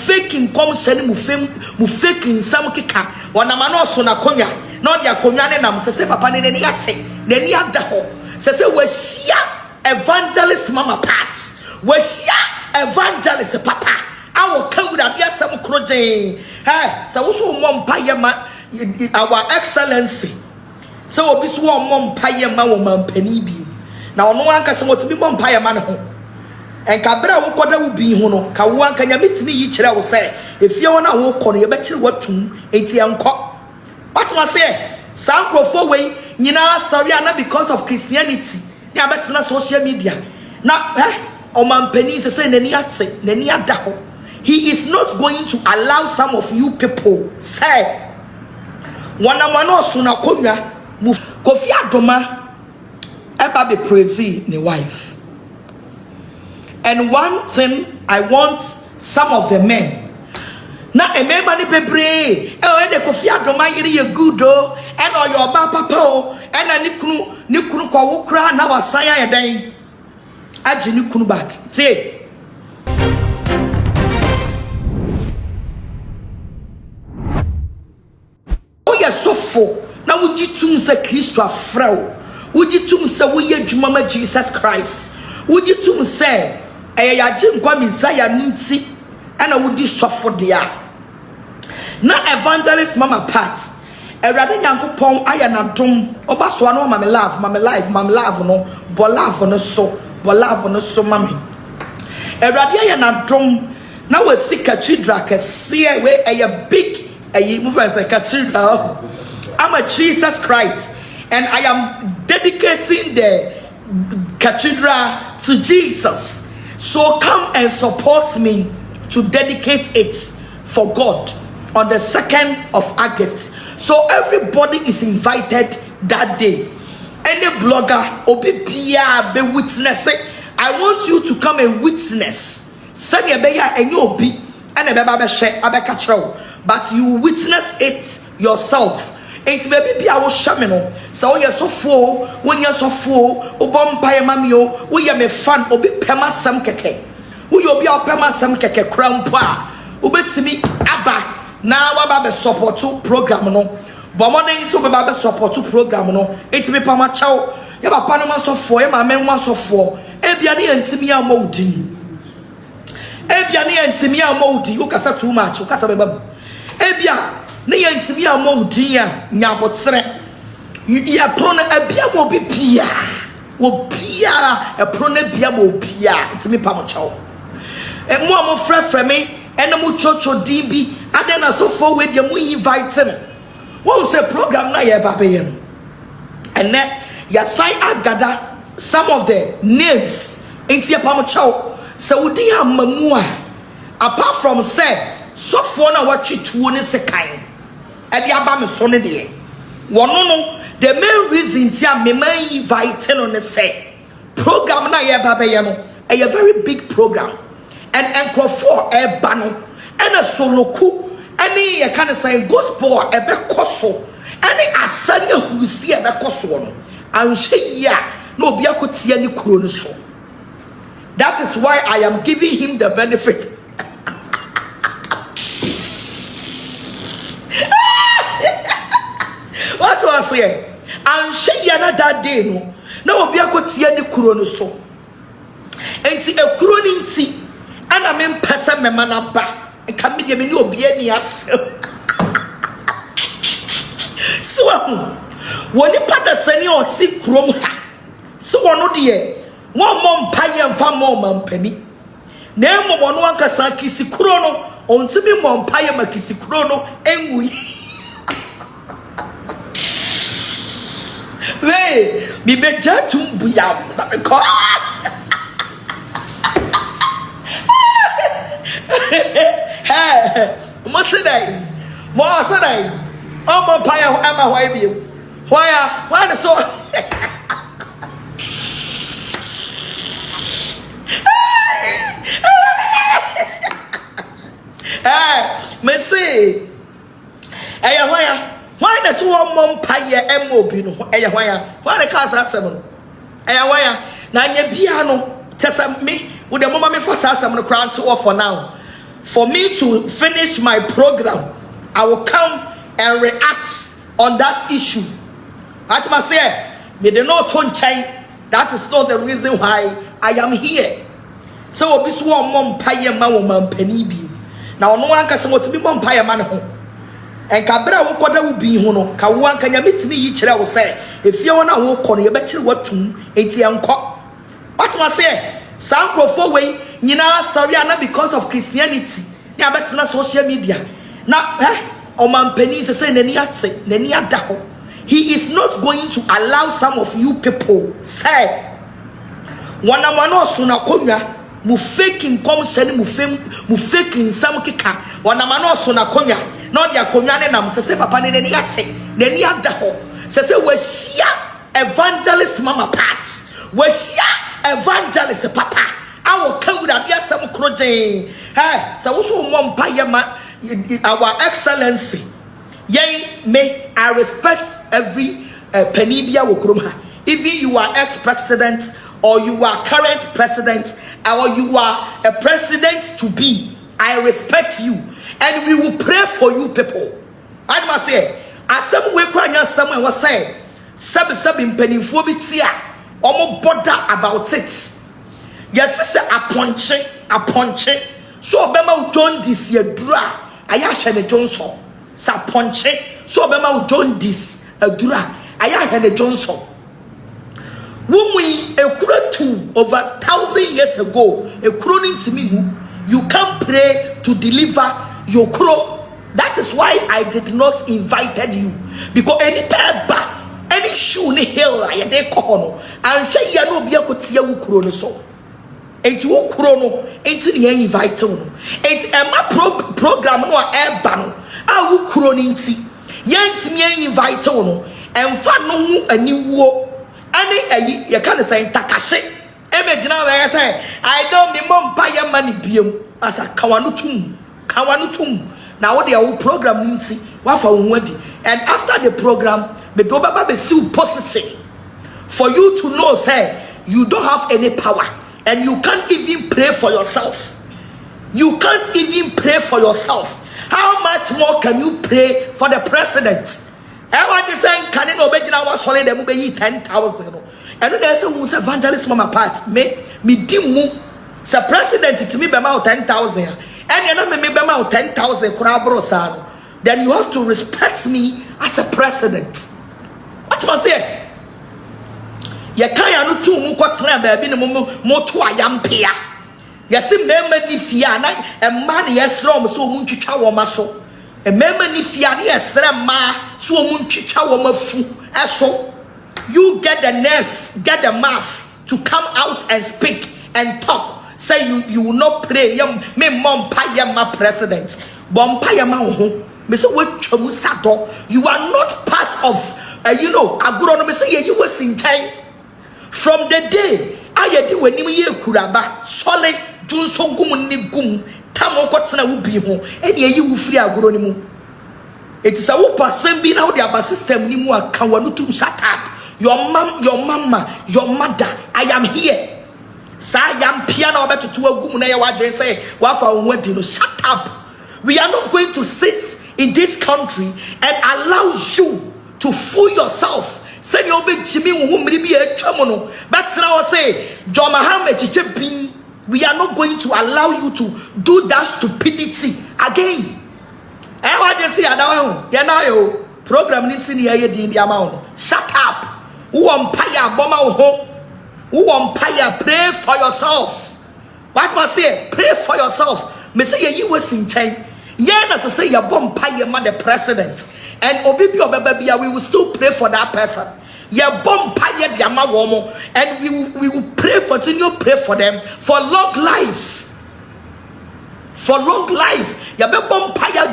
faking come send mu faking some kika wana mano so na konya na odi akonya ne nam se papa ne nani ate nani ada ho se we shia evangelist mama parts we shia evangelist papa awo kawura bia sam krojen se wo so mo mpaye ma our excellency se obi so mo mpaye ma wo mampani bi na ono anka se motimi mo mpaye ma ne ho en kabra wo koda wo bi ho no ka wo anka nyametini yi kire wo se efie wona wo kɔ no ye be kire watum enti enko what must say sankrofo we nyina sorry na because of Christianity ni abetina social media na o mampani se nani ate nani ada ho. He is not going to allow some of you people say wana mano so na konwa Kofi Adoma eba be praise ni wife. And one thing I want some of the men na emema ni bebre e de Kofi Adoma yiri ye good o and o your ba papa o and ni kunu kwa wo kra na wasan ya den agi ni kunu back say o ye sofo na wuji tum se Kristo afra o wuji tum se wo ye dwuma ma Jesus Christ wuji tum se ya jinkwa Messiah nti ana wudi sofo dia na evangelist mama part Awurade Nyankopon aya na dom oba so na mama love no bo love no so mama Awurade aya na dom na we sika chidra kese we a big move as a cathedral. I'm a Jesus Christ and I am dedicating the cathedral to Jesus. So come and support me to dedicate it for God on the 2nd of August. So everybody is invited that day. Any blogger, obi pia be witness it. I want you to come and witness. Send your beya and you be and a share but you witness it yourself. It's baby be our shamino. So you're so full when you're so full. Bempah mamio. We are me fan. Obi pema sam keke. We obi our pema sam keke crown pa. Ubetimi aba. Na waba be support to program no. But more than so be support to program no. It's me pama chow. Yaba panama so for. Yaba men one so for. Ebiani entimi a modi. Ebiani entimi a modi. You kasa too much. You kasa bebam. Ebia. Na yantimi amodi a nyabotre ya prona abia mo bibia wo bia e prona bia mo bia ntimi pamochawo e mo am frefre me ena mo chocho dibi adena so for we dem invite me won say program na ye babe yen ene ya sign Agradaa some of the names enti pamochawo se wodi amamu a apart from say so for na watwetwo ne sekan Edi aba me so ne de wono no the main reason tia me man invite no ne say program na ye baba ye no a very big program and enkrofo e ba no and a soloku any ye kan say gospel e be koso any asanya husi e be koso no anhwe ya na obi akotia ni kuro no so. That is why I am giving him the benefit. What was here? And she yana that day no. Now obi akotia ni kuro no so. Enti e kuro ni nti ana me mpesa me mana ba. Enka me de me ni obi ani ase. So woni pada sani oti kuro ha. So wono de won mom paye mfa mom mampani. Na emo wono ankasa kisi kuro no ontimi mom paye makisi kuro no enwi. Hey, me be jatum buyam na me ko. Hey, mo say o mo pa ya ama why bi. Why so me say why na so mom paye emobi no why na ka asem no why na nya bia no tesa me wo de mama me for asem no kran to for now For me to finish my program, I will come and react on that issue. At my say, me de not turn chain. That is not the reason why I am here. So this one mom pay man woman penny be. Now no one can say what to be mom pay man home. And Cabra will quarter will be hono. Kawan can you meet me each other will say, if you wanna walk on your bet you what to ATM cop. What must say? Some go for way, you know, sorry, not because of Christianity. Yeah, but it's not social media. Now, Oman Penny is saying, he is not going to allow some of you people say, Wanamano Sunakonya, Mufaking Commission, Mufaking some kika, Wanamano Sunakonya, not your Konyanam, Sase Papa Neniate, Neniadaho, Sase was ya evangelist mama parts, was ya evangelist papa. I will come with a yes, some croje. Hey, so also one payama, our excellency. Yea, may I respect every penibia wokroma. Even you are ex-president, or you are current president, or you are a president to be, I respect you, and we will pray for you people. I must say, as some way crying, someone was saying, sub in penifobia, almost bother about it. Yes, sister, a punch. So Bema join this year dra. Ayasha the Johnson. Sa punch. So Bema join this a dra. Ayasha the Johnson. When we a to over 1,000 years ago, a croning to me, you can't pray to deliver your crow. That is why I did not invited you, because any pair any shoe ni hill I de kono and say ya no bia ko tia wo kuro no so. Enti wo kuro no enti ne invite no enti ema program no e ba no a wo kuro ni enti yenti me invite no emfa no hu aniwuo ane ayi ye kan say takase emegina we say I don't be mom pa ye mani biem asa kawanu tum na wo de wo program enti wa fa wo wadi. And after the program the Baba be still position for you to know say you don't have any power. And you can't even pray for yourself. You can't even pray for yourself. How much more can you pray for the president? Everyone is saying, can you know, was holding them 10,000. And then there's a evangelist mama part. Me dimu. Sa president, it's me about 10,000. And you know, me about 10,000. Then you have to respect me as a president. What must I say? Ya kaya no tu mu kwatena ba bi ne mo to ayampea ya se mema ni fia na emma ne yesra mo so mu ntwitwa wo ma so mema ni fia ne yesra ma so mu ntwitwa wo ma fu eso. You get the nerves, get the mouth to come out and speak and talk. Say you will not pray me mom pa ya ma president bom pa ya ma ho me say we twam sato. You are not part of Agradaa. Me say you was in time. From the day I did when you kuraba solid Junso gum ni gum tamo kotsena wo bi ho ene yi wo free Agradaa mu. It is a wo person be now the system ni mu aka wanu tum shut up. Your mama, your mother, I am here. Sa yam piano beto to agum na ye wadwen say wa fa wo wadi no shut up. We are not going to sit in this country and allow you to fool yourself. Say you be Jimmy who be a chamono. But now say, John Mohammed, we are not going to allow you to do that stupidity again. I want to say, Addo, program needs in the amount. Shut up. Who umpire, bomber, who umpire, pray for yourself. What must say? Pray for yourself. Me say you was in chain. Yeah, as I say, your bumpire, the president. And Obibi Obebia, we will still pray for that person. Yeah, bumpire, and we will pray, continue pray for them for long life. For long life. Ya be bumpire,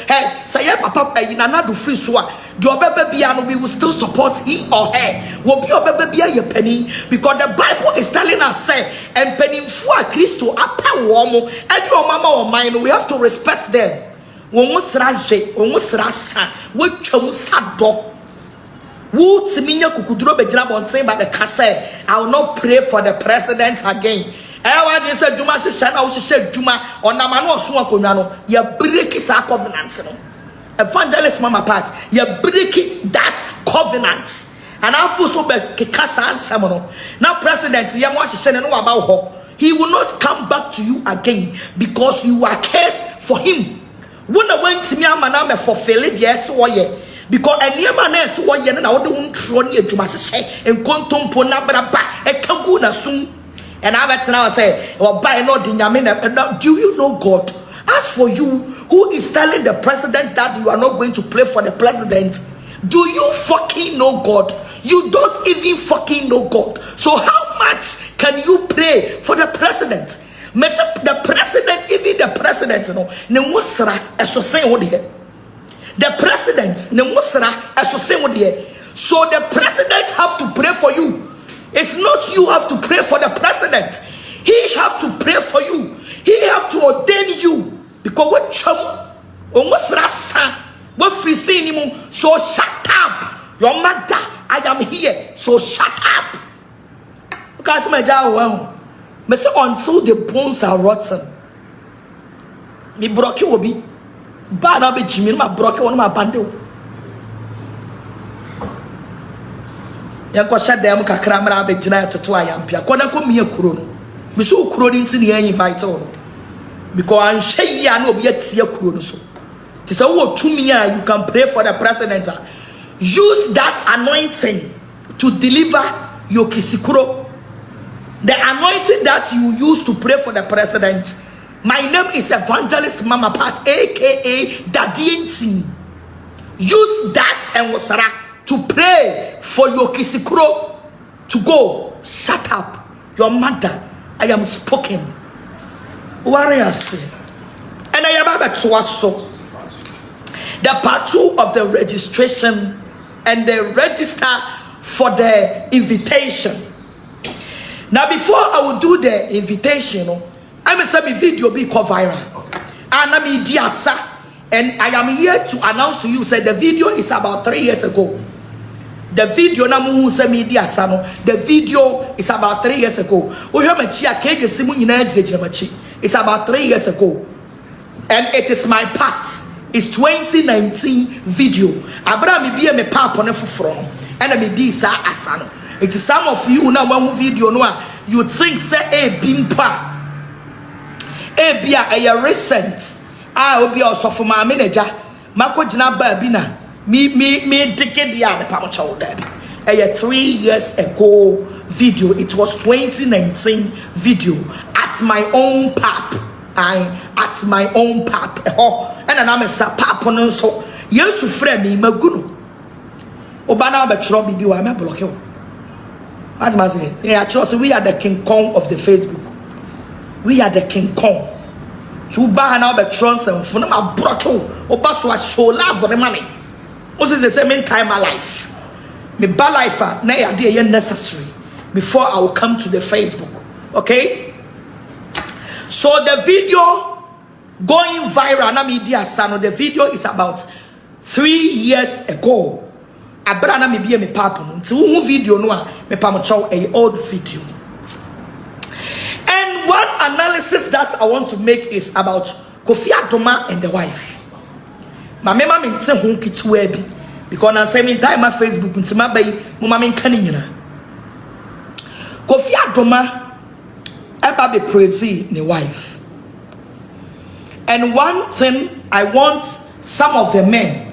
hey, say papa, in another free swat. We will still support him or her. Will be your penny because the Bible is telling us say and penny for Christo apa womo and your mama or mine. We have to respect them. Almost raje, almost rasa, which sado. Woods minya kukudro bejab on saying by the casse. I will not pray for the president again. Ewa de say dwuma hye na wo hye dwuma onama no oso akonwa no ya break sa covenant no. Evangelist mama part ya break it that covenant. And I feel so bad kasa ansam no. Now president ya mo hye ne no about ho. He will not come back to you again because you are cursed for him. When I went to me amana me fulfill it yes wo ye. Because any man else wo ye na wo de wontro ne adwuma hye enkontompo na braba ekagu na sum. And I bet now say, or buy no dinyame. Do you know God? As for you, who is telling the president that you are not going to pray for the president, do you fucking know God? You don't even fucking know God. So how much can you pray for the president? The president, even the president, you know, ne musra eso say what here. The president, ne musra eso say what here. So the president have to pray for you. It's not you have to pray for the president. He have to pray for you. He have to ordain you. Because what chum almost rasa what free saying so shut up. Your mother, I am here. So shut up. Because my job well. Me say until the bones are rotten. Me broke will be bad na be Jimmy, my broke one my bando. Yanko shut them kakra mra be gina toto ayampia koda ko miye kuro no me so kuro ni nti ne invite on because an hye ya na obi atie kuro no so ti say wo tumi a you can pray for the president. Use that anointing to deliver your kisikuro. The anointing that you use to pray for the president. My name is Evangelist Mama Pat aka Dadientin. Use that and wasara to pray for your kisikuro to go. Shut up. Your mother, I am spoken. Warriors. And I am about to also. The part 2 of the registration and the register for the invitation. Now before I will do the invitation, I must have a video be called viral. And I'm Idiasa. And I am here to announce to you that the video is about 3 years ago. The video na mu se media sano. The video is about 3 years ago. It's about 3 years ago. And it is my past. It's 2019 video. Abraham be me papa ne fufro. And me di sa asano. It is some of you na one video no you think say Bempah. Bia a recent. Obi osofo ma manager. Mako jina ba bi na. Me ticket ya me pamocha daddy. A 3 years ago video. It was 2019 video at my own pap. At my own pap. And I'm a pap on so yes to friend me magunu. Obana be tro bibi wa me block you. What am I saying? Yeah, trust we are the King Kong of the Facebook. We are the King Kong. To buy now the trons and for my broken oba so show love for the money. What is the same time my life? Me bad life na ya dey necessary before I will come to the Facebook. Okay? So the video going viral na media sano. The video is about 3 years ago. Abrana me be me papa no. Nti wo video no a me pa mo chow a old video. And one analysis that I want to make is about Kofi Adoma and the wife. My mama me say ho kitwa bi because na say me time my Facebook nti ma bay mo mama nka ni nyina. Kofi Adoma eba be praise ne wife. And one thing I want some of the men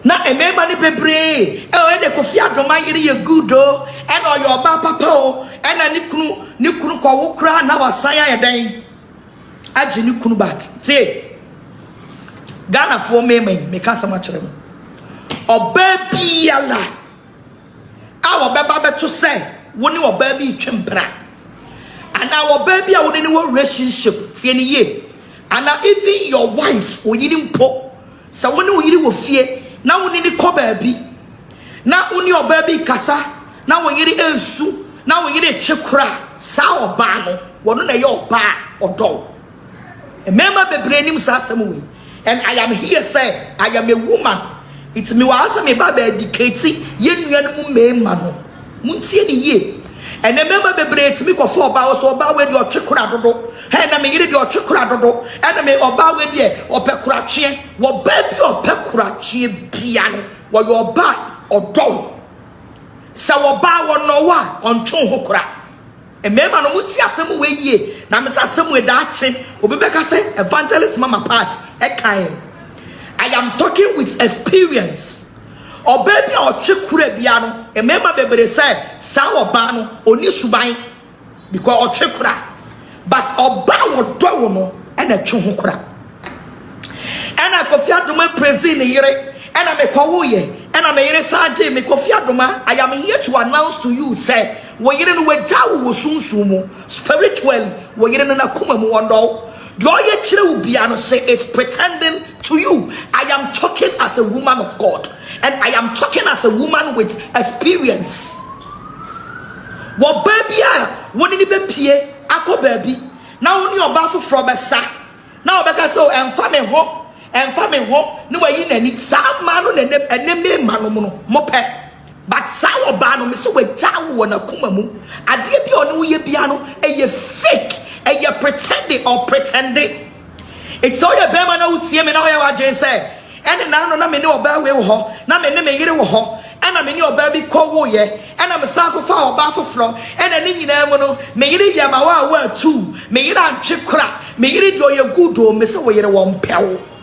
na emema ni bebre e de Kofi Adoma yiri ye good o e no your ba papa o e na ni kunu kwa wo kra na wasan ya den agi ni kunu back tie Ghana for me ka sama kire mo oba biala a oba ba to say woni oba bi twempra ana oba bi a woni ni relationship tie ni ye ana even your wife oyiri mpo sa woni oyiri wo fie na woni ni ko baabi na woni obabi kasa na wonyiri ensu na wonyiri chekura sa oba no wono na ye oba odo emema bebre nim sa asem we. And I am here say I am a woman. It's me wa asa me ba educate ye nua no mema no muntie ni ye And remember the break me for about so about with your chikurado. And I mean, your chikurado. And I mean, about with ye or pecurachi, what baby or pecurachi piano, what your back or dog. So about one no one on Chonhokra. And remember, no mutia some way ye. Now, Miss Assam with that chin, Obebeka say, evangelist mama part, I am talking with experience. Or baby or chikure biano, a member baby say, Sawa bano, oni subai, because or chikura, but or bawo dowono, and a chunhukura. And I confia to my present here, and I make a and I may say, me confia to my, I am here to announce to you, say, we're getting away jawu soon sumo, spiritually, we're getting an akuma muando. Doye chile ubiano say is pretending to you. I am talking as a woman of God. And I am talking as a woman with experience. What baby what did you be ako baby? Now only about from a sa. Now because so and family home, no way in any some man and name man mope. But sawa bano me so we jawu na kumamu. Adie bi onu ye biano e ye fake. And you're pretending or pretending. It's all your Bempah now see me now. What you say? And now no me know about we ho. Now me me get ho. And I mean your baby call ye. And I'm a saco for bath from. And I need you me get ya my word too. Me get on chip crap. Me get it your good do. Me say we one pal.